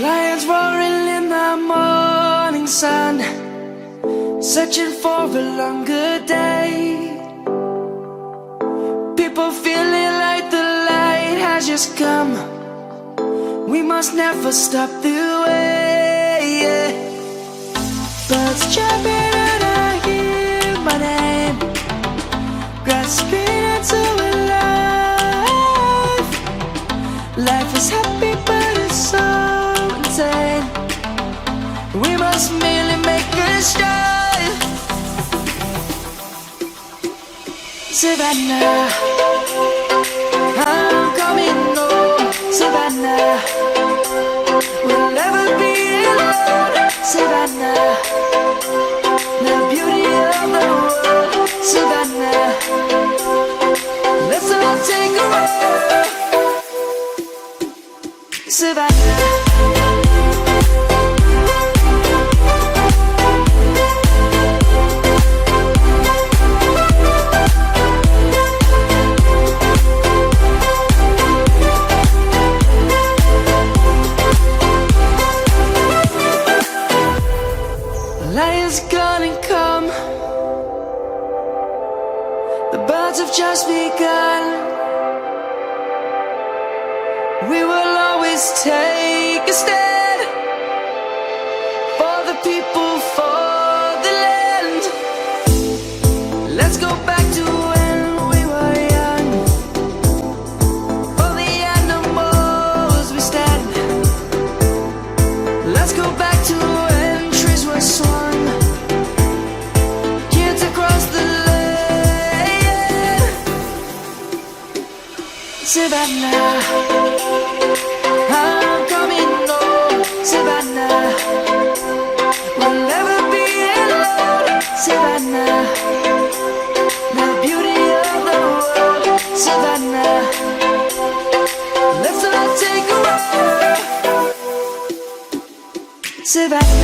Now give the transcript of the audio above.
Lions roaring in the morning sun, searching for a longer day. People feeling like the light has just come. We must never stop the way. Birds jumping and I hear my name, grasping into a life. Life is happy but it's so insane. We must merely make a start. Savannah, I'm coming home. Savannah, we'll never be alone. Savannah, the beauty of the world. Savannah, let's all take a walk. Savannah. Lion's gonna come. The birds have just begun. We will always take a stand for the people, for the land. Let's go back to when we were young. For the animals we stand. Let's go back to when trees were swung Savannah, I'm coming home, Savannah. We'll never be alone, Savannah. The beauty of the world, Savannah. Let's all take a walk, Savannah.